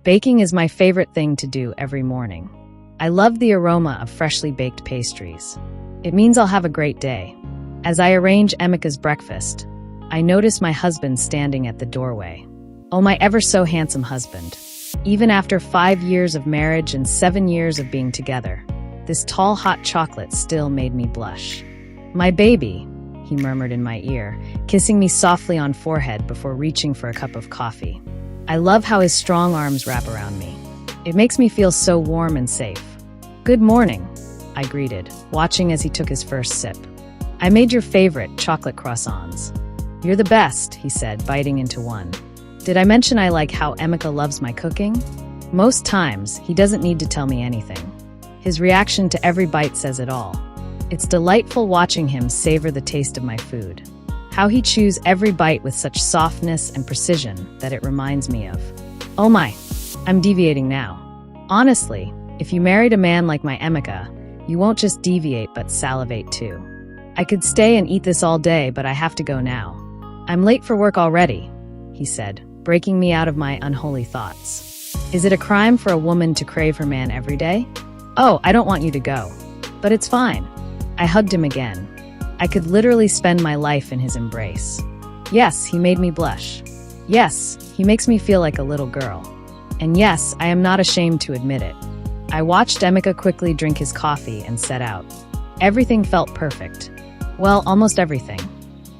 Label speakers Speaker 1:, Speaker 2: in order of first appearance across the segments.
Speaker 1: Baking is my favorite thing to do every morning. I love the aroma of freshly baked pastries. It means I'll have a great day. As I arrange Emika's breakfast, I notice my husband standing at the doorway. Oh, my ever-so-handsome husband. Even after 5 years of marriage and 7 years of being together, this tall hot chocolate still made me blush. "My baby," he murmured in my ear, kissing me softly on forehead before reaching for a cup of coffee. I love how his strong arms wrap around me. It makes me feel so warm and safe. "Good morning," I greeted, watching as he took his first sip. "I made your favorite chocolate croissants." "You're the best," he said, biting into one. Did I mention I like how Emika loves my cooking? Most times, he doesn't need to tell me anything. His reaction to every bite says it all. It's delightful watching him savor the taste of my food. How he chews every bite with such softness and precision that it reminds me of, oh my, I'm deviating now. Honestly, if you married a man like my Emika, you won't just deviate but salivate too. I could stay and eat this all day, but I have to go now. "I'm late for work already," he said, breaking me out of my unholy thoughts. Is it a crime for a woman to crave her man every day? "Oh, I don't want you to go." "But it's fine." I hugged him again. I could literally spend my life in his embrace. Yes, he made me blush. Yes, he makes me feel like a little girl. And yes, I am not ashamed to admit it. I watched Emika quickly drink his coffee and set out. Everything felt perfect. Well, almost everything.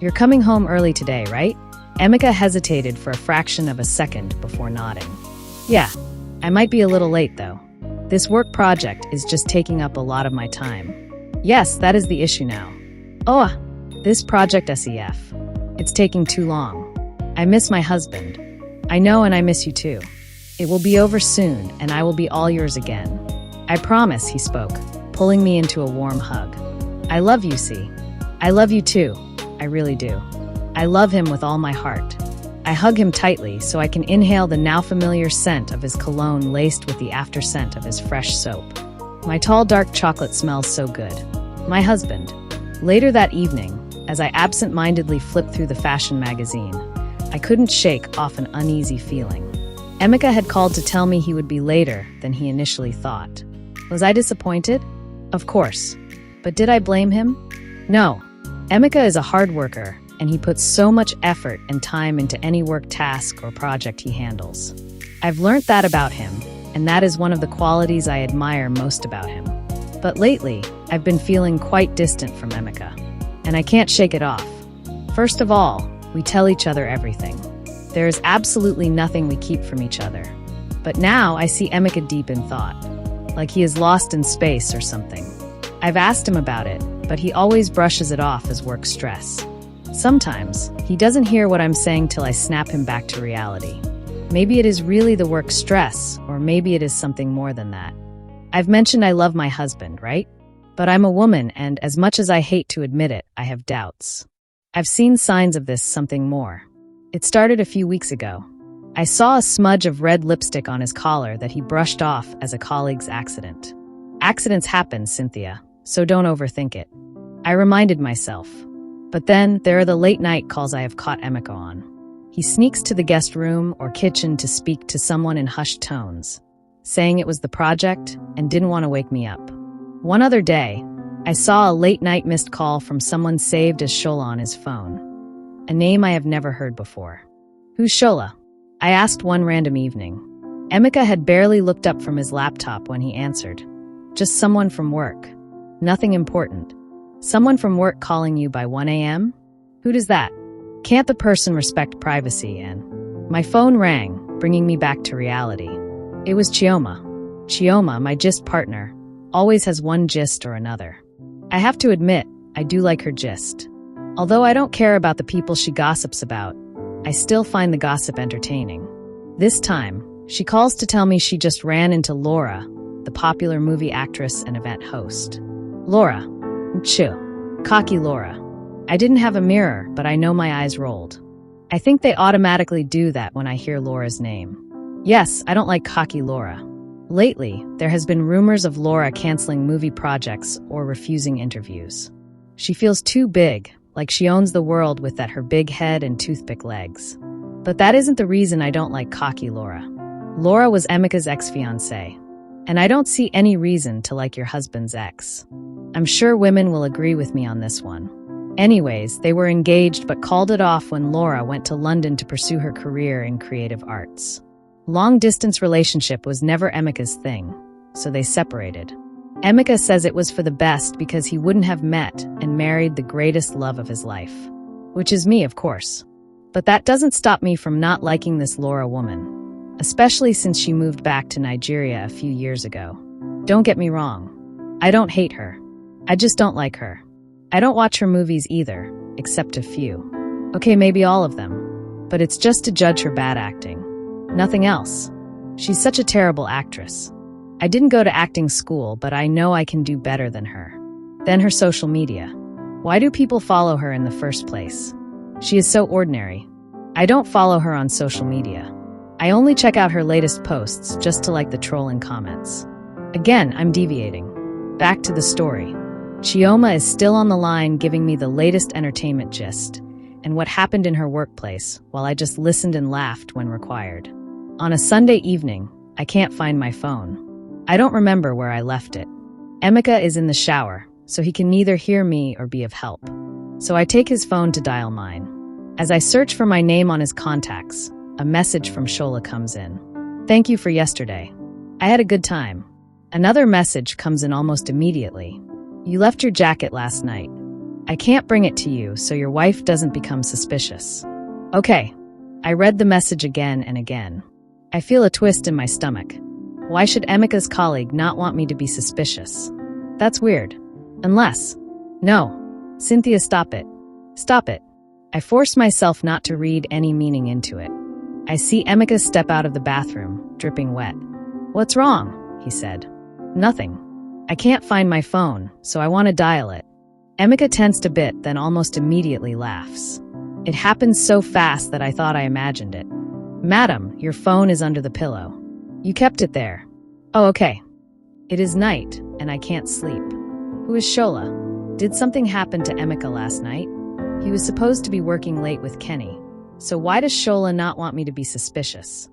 Speaker 1: "You're coming home early today, right?" Emika hesitated for a fraction of a second before nodding. "Yeah, I might be a little late though. This work project is just taking up a lot of my time." "Yes, that is the issue now." "Oh, this project SEF. It's taking too long. I miss my husband." "I know, and I miss you too. It will be over soon, and I will be all yours again. I promise," he spoke, pulling me into a warm hug. "I love you, see. I love you too. I really do. I love him with all my heart." I hug him tightly so I can inhale the now familiar scent of his cologne laced with the after scent of his fresh soap. My tall dark chocolate smells so good. My husband. Later that evening, as I absent-mindedly flipped through the fashion magazine, I couldn't shake off an uneasy feeling. Emika had called to tell me he would be later than he initially thought. Was I disappointed? Of course. But did I blame him? No. Emika is a hard worker, and he puts so much effort and time into any work task or project he handles. I've learned that about him, and that is one of the qualities I admire most about him. But lately, I've been feeling quite distant from Emika, and I can't shake it off. First of all, we tell each other everything. There is absolutely nothing we keep from each other. But now I see Emika deep in thought, like he is lost in space or something. I've asked him about it, but he always brushes it off as work stress. Sometimes, he doesn't hear what I'm saying till I snap him back to reality. Maybe it is really the work stress, or maybe it is something more than that. I've mentioned I love my husband, right? But I'm a woman, and as much as I hate to admit it, I have doubts. I've seen signs of this something more. It started a few weeks ago. I saw a smudge of red lipstick on his collar that he brushed off as a colleague's accident. Accidents happen, Cynthia, so don't overthink it. I reminded myself. But then, there are the late-night calls I have caught Emika on. He sneaks to the guest room or kitchen to speak to someone in hushed tones, saying it was the project and didn't want to wake me up. One other day, I saw a late-night missed call from someone saved as Shola on his phone, a name I have never heard before. Who's Shola? I asked one random evening. Emika had barely looked up from his laptop when he answered. Just someone from work. Nothing important. Someone from work calling you by 1 a.m.? Who does that? Can't the person respect privacy? And my phone rang, bringing me back to reality. It was Chioma. Chioma, my gist partner, always has one gist or another. I have to admit, I do like her gist. Although I don't care about the people she gossips about, I still find the gossip entertaining. This time, she calls to tell me she just ran into Laura, the popular movie actress and event host. Laura. Cocky Laura. I didn't have a mirror, but I know my eyes rolled. I think they automatically do that when I hear Laura's name. Yes, I don't like cocky Laura. Lately, there has been rumors of Laura canceling movie projects or refusing interviews. She feels too big, like she owns the world with that her big head and toothpick legs. But that isn't the reason I don't like cocky Laura. Laura was Emika's ex-fiancée, and I don't see any reason to like your husband's ex. I'm sure women will agree with me on this one. Anyways, they were engaged but called it off when Laura went to London to pursue her career in creative arts. Long-distance relationship was never Emika's thing, so they separated. Emika says it was for the best because he wouldn't have met and married the greatest love of his life. Which is me, of course. But that doesn't stop me from not liking this Laura woman, especially since she moved back to Nigeria a few years ago. Don't get me wrong. I don't hate her. I just don't like her. I don't watch her movies either, except a few. Okay, maybe all of them. But it's just to judge her bad acting. Nothing else. She's such a terrible actress. I didn't go to acting school, but I know I can do better than her. Then her social media. Why do people follow her in the first place? She is so ordinary. I don't follow her on social media. I only check out her latest posts just to like the trolling comments. Again, I'm deviating. Back to the story. Chioma is still on the line giving me the latest entertainment gist and what happened in her workplace while I just listened and laughed when required. On a Sunday evening, I can't find my phone. I don't remember where I left it. Emika is in the shower, so he can neither hear me or be of help. So I take his phone to dial mine. As I search for my name on his contacts, a message from Shola comes in. Thank you for yesterday. I had a good time. Another message comes in almost immediately. You left your jacket last night. I can't bring it to you so your wife doesn't become suspicious. Okay. I read the message again and again. I feel a twist in my stomach. Why should Emika's colleague not want me to be suspicious? That's weird. Unless... No. Cynthia, stop it. Stop it. I force myself not to read any meaning into it. I see Emika step out of the bathroom, dripping wet. What's wrong? He said. Nothing. I can't find my phone, so I want to dial it. Emika tensed a bit, then almost immediately laughs. It happened so fast that I thought I imagined it. Madam, your phone is under the pillow. You kept it there. Oh, okay. It is night, and I can't sleep. Who is Shola? Did something happen to Emika last night? He was supposed to be working late with Kenny. So why does Shola not want me to be suspicious?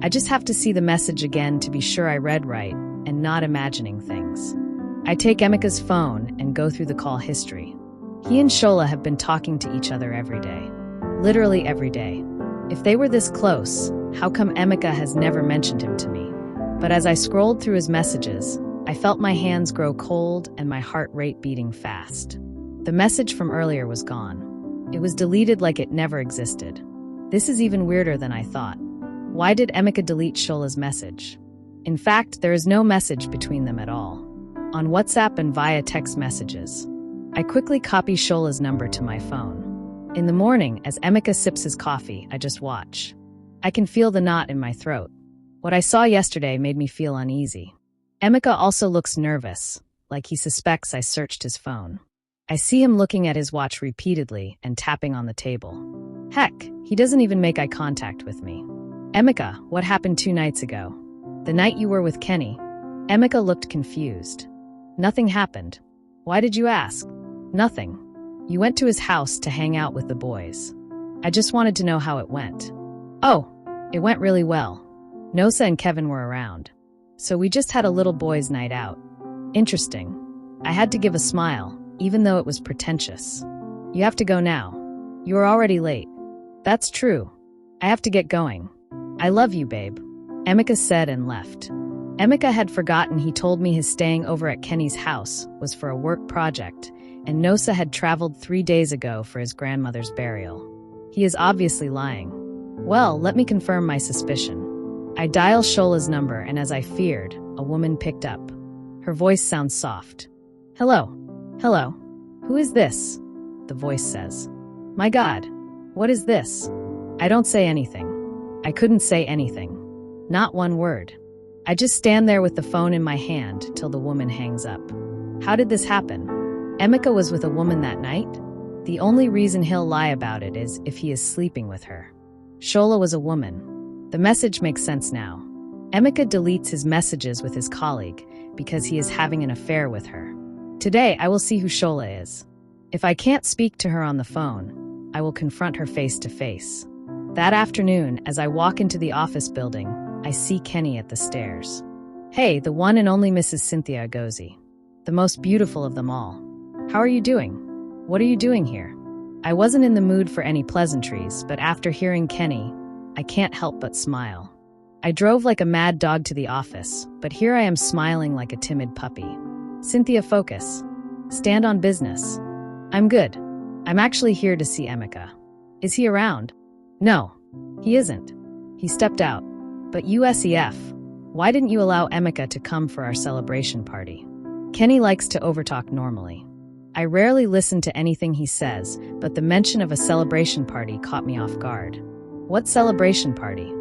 Speaker 1: I just have to see the message again to be sure I read right and not imagining things. I take Emika's phone and go through the call history. He and Shola have been talking to each other every day. Literally every day. If they were this close, how come Emika has never mentioned him to me? But as I scrolled through his messages, I felt my hands grow cold and my heart rate beating fast. The message from earlier was gone. It was deleted like it never existed. This is even weirder than I thought. Why did Emika delete Shola's message? In fact, there is no message between them at all. On WhatsApp and via text messages. I quickly copy Shola's number to my phone. In the morning, as Emika sips his coffee, I just watch. I can feel the knot in my throat. What I saw yesterday made me feel uneasy. Emika also looks nervous, like he suspects I searched his phone. I see him looking at his watch repeatedly and tapping on the table. Heck, he doesn't even make eye contact with me. Emika, what happened 2 nights ago? The night you were with Kenny? Emika looked confused. Nothing happened. Why did you ask? Nothing. You went to his house to hang out with the boys. I just wanted to know how it went. Oh, it went really well. Nosa and Kevin were around. So we just had a little boys' night out. Interesting. I had to give a smile, even though it was pretentious. You have to go now. You are already late. That's true. I have to get going. I love you, babe. Emika said and left. Emika had forgotten he told me his staying over at Kenny's house was for a work project, and Nosa had traveled 3 days ago for his grandmother's burial. He is obviously lying. Well, let me confirm my suspicion. I dial Shola's number, and as I feared, a woman picked up. Her voice sounds soft. Hello. Hello. Who is this? The voice says. My God. What is this? I don't say anything. I couldn't say anything. Not one word. I just stand there with the phone in my hand till the woman hangs up. How did this happen? Emika was with a woman that night? The only reason he'll lie about it is if he is sleeping with her. Shola was a woman. The message makes sense now. Emika deletes his messages with his colleague because he is having an affair with her. Today, I will see who Shola is. If I can't speak to her on the phone, I will confront her face to face. That afternoon, as I walk into the office building, I see Kenny at the stairs. Hey, the one and only Mrs. Cynthia Agozi. The most beautiful of them all. How are you doing? What are you doing here? I wasn't in the mood for any pleasantries, but after hearing Kenny, I can't help but smile. I drove like a mad dog to the office, but here I am smiling like a timid puppy. Cynthia, focus. Stand on business. I'm good. I'm actually here to see Emeka. Is he around? No, he isn't. He stepped out. But USEF, why didn't you allow Emeka to come for our celebration party? Kenny likes to overtalk normally. I rarely listen to anything he says, but the mention of a celebration party caught me off guard. What celebration party?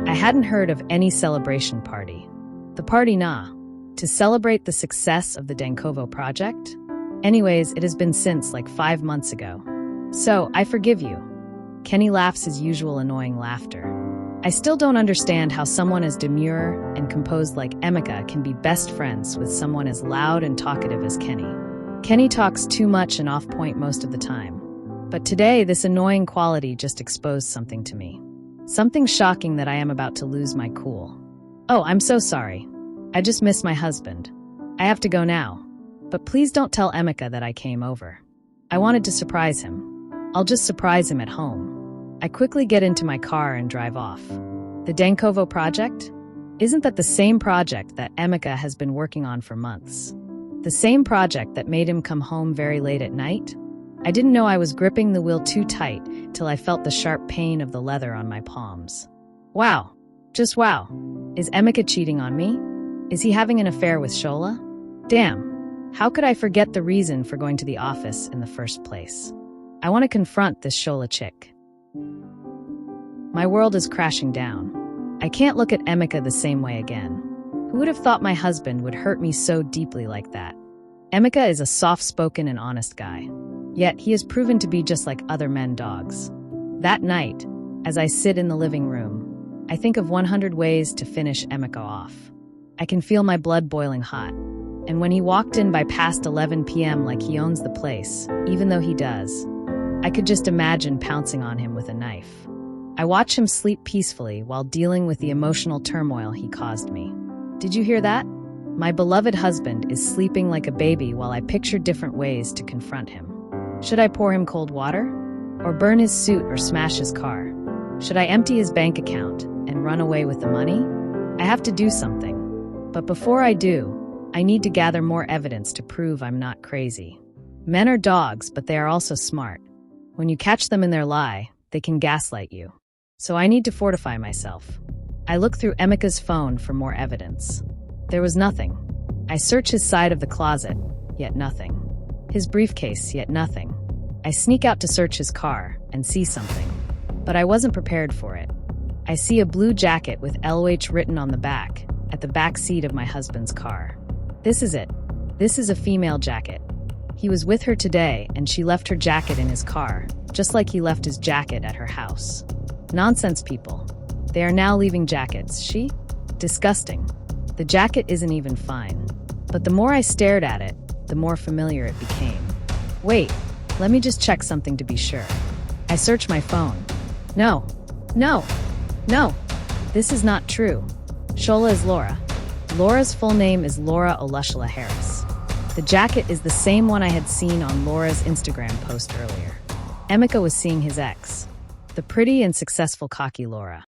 Speaker 1: I hadn't heard of any celebration party. The party to celebrate the success of the Dankovo project? Anyways, it has been since like 5 months ago. So, I forgive you. Kenny laughs his usual annoying laughter. I still don't understand how someone as demure and composed like Emeka can be best friends with someone as loud and talkative as Kenny. Kenny talks too much and off point most of the time. But today, this annoying quality just exposed something to me. Something shocking that I am about to lose my cool. Oh, I'm so sorry. I just missed my husband. I have to go now. But please don't tell Emeka that I came over. I wanted to surprise him. I'll just surprise him at home. I quickly get into my car and drive off. The Dankovo project? Isn't that the same project that Emeka has been working on for months? The same project that made him come home very late at night? I didn't know I was gripping the wheel too tight till I felt the sharp pain of the leather on my palms. Wow. Just wow. Is Emeka cheating on me? Is he having an affair with Shola? Damn. How could I forget the reason for going to the office in the first place? I want to confront this Shola chick. My world is crashing down. I can't look at Emeka the same way again. Who would have thought my husband would hurt me so deeply like that? Emeka is a soft-spoken and honest guy. Yet he has proven to be just like other men dogs. That night, as I sit in the living room, I think of 100 ways to finish Emeka off. I can feel my blood boiling hot. And when he walked in by past 11 p.m. like he owns the place, even though he does, I could just imagine pouncing on him with a knife. I watch him sleep peacefully while dealing with the emotional turmoil he caused me. Did you hear that? My beloved husband is sleeping like a baby while I picture different ways to confront him. Should I pour him cold water? Or burn his suit or smash his car? Should I empty his bank account and run away with the money? I have to do something. But before I do, I need to gather more evidence to prove I'm not crazy. Men are dogs, but they are also smart. When you catch them in their lie, they can gaslight you. So I need to fortify myself. I look through Emeka's phone for more evidence. There was nothing. I search his side of the closet, yet nothing. His briefcase, yet nothing. I sneak out to search his car and see something. But I wasn't prepared for it. I see a blue jacket with LOH written on the back, at the back seat of my husband's car. This is it. This is a female jacket. He was with her today, and she left her jacket in his car, just like he left his jacket at her house. Nonsense, people. They are now leaving jackets. She? Disgusting. The jacket isn't even fine. But the more I stared at it, the more familiar it became. Wait, let me just check something to be sure. I search my phone. No. This is not true. Shola is Laura. Laura's full name is Laura Olushala Harris. The jacket is the same one I had seen on Laura's Instagram post earlier. Emeka was seeing his ex, the pretty and successful cocky Laura.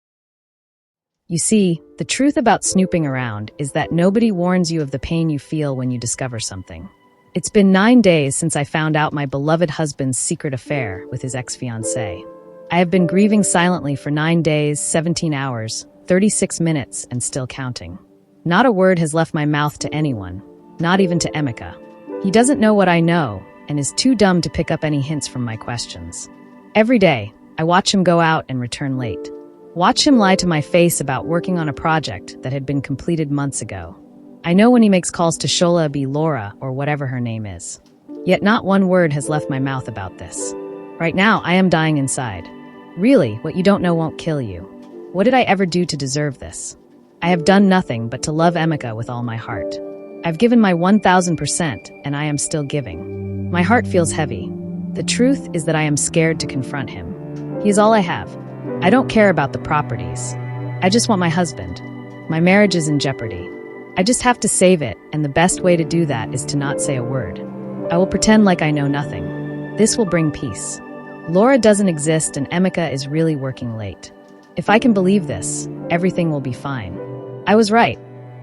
Speaker 1: You see, the truth about snooping around is that nobody warns you of the pain you feel when you discover something. It's been 9 days since I found out my beloved husband's secret affair with his ex-fiancée. I have been grieving silently for 9 days, 17 hours, 36 minutes, and still counting. Not a word has left my mouth to anyone, not even to Emeka. He doesn't know what I know and is too dumb to pick up any hints from my questions. Every day, I watch him go out and return late. Watch him lie to my face about working on a project that had been completed months ago. I know when he makes calls to Shola be Laura or whatever her name is. Yet not one word has left my mouth about this. Right now, I am dying inside. Really, what you don't know won't kill you. What did I ever do to deserve this? I have done nothing but to love Emeka with all my heart. I've given my 1000%, and I am still giving. My heart feels heavy. The truth is that I am scared to confront him. He is all I have. I don't care about the properties. I just want my husband. My marriage is in jeopardy. I just have to save it, and the best way to do that is to not say a word. I will pretend like I know nothing. This will bring peace. Laura doesn't exist and Emeka is really working late. If I can believe this, everything will be fine. I was right.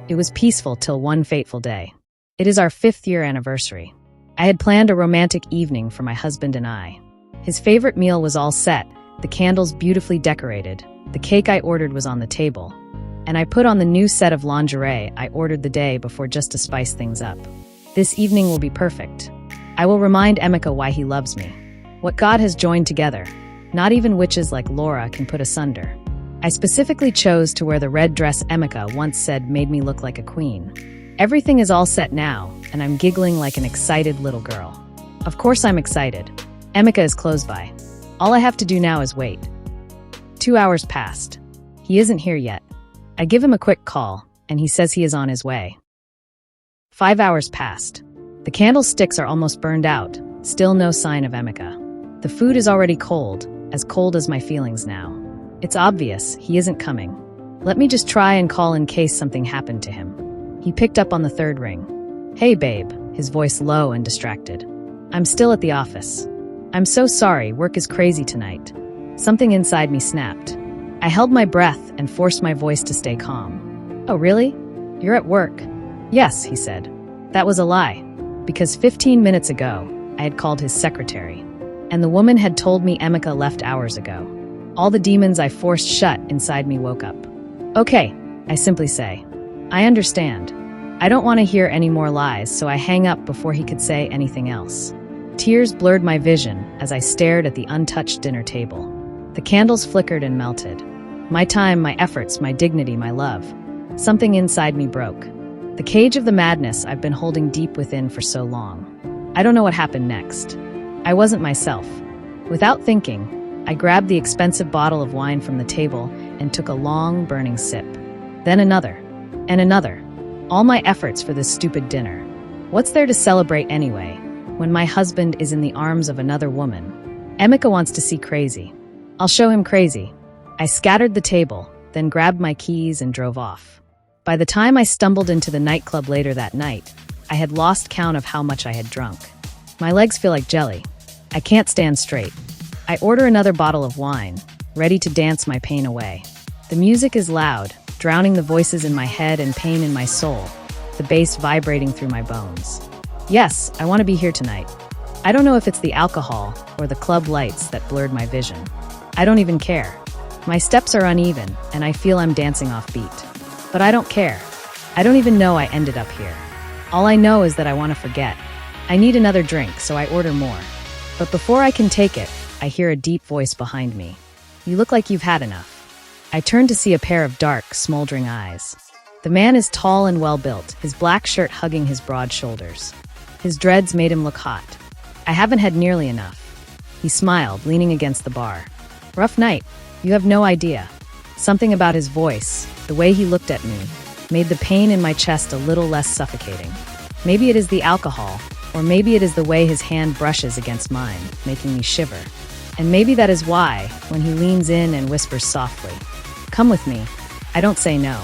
Speaker 1: It was peaceful till one fateful day. It is our 5th-year anniversary. I had planned a romantic evening for my husband and I. His favorite meal was all set, the candles beautifully decorated, the cake I ordered was on the table, and I put on the new set of lingerie I ordered the day before just to spice things up. This evening will be perfect. I will remind Emeka why he loves me. What God has joined together, not even witches like Laura can put asunder. I specifically chose to wear the red dress Emeka once said made me look like a queen. Everything is all set now, and I'm giggling like an excited little girl. Of course I'm excited. Emeka is close by. All I have to do now is wait. 2 hours passed. He isn't here yet. I give him a quick call, and he says he is on his way. 5 hours passed. The candlesticks are almost burned out, still no sign of Emeka. The food is already cold as my feelings now. It's obvious he isn't coming. Let me just try and call in case something happened to him. He picked up on the 3rd ring. Hey babe, his voice low and distracted. I'm still at the office. I'm so sorry, work is crazy tonight. Something inside me snapped. I held my breath and forced my voice to stay calm. Oh really? You're at work? Yes, he said. That was a lie, because 15 minutes ago, I had called his secretary, and the woman had told me Emeka left hours ago. All the demons I forced shut inside me woke up. Okay, I simply say. I understand. I don't want to hear any more lies, so I hang up before he could say anything else. Tears blurred my vision as I stared at the untouched dinner table. The candles flickered and melted. My time, my efforts, my dignity, my love. Something inside me broke. The cage of the madness I've been holding deep within for so long. I don't know what happened next. I wasn't myself. Without thinking, I grabbed the expensive bottle of wine from the table and took a long, burning sip. Then another. And another. All my efforts for this stupid dinner. What's there to celebrate anyway, when my husband is in the arms of another woman? Emeka wants to see crazy. I'll show him crazy. I scattered the table, then grabbed my keys and drove off. By the time I stumbled into the nightclub later that night, I had lost count of how much I had drunk. My legs feel like jelly. I can't stand straight. I order another bottle of wine, ready to dance my pain away. The music is loud, drowning the voices in my head and pain in my soul, the bass vibrating through my bones. Yes, I want to be here tonight. I don't know if it's the alcohol or the club lights that blurred my vision. I don't even care. My steps are uneven, and I feel I'm dancing off beat. But I don't care. I don't even know I ended up here. All I know is that I want to forget. I need another drink, so I order more. But before I can take it, I hear a deep voice behind me. You look like you've had enough. I turn to see a pair of dark, smoldering eyes. The man is tall and well-built, his black shirt hugging his broad shoulders. His dreads made him look hot. I haven't had nearly enough. He smiled, leaning against the bar. Rough night. You have no idea. Something about his voice, the way he looked at me, made the pain in my chest a little less suffocating. Maybe it is the alcohol, or maybe it is the way his hand brushes against mine, making me shiver. And maybe that is why, when he leans in and whispers softly, "Come with me," I don't say no.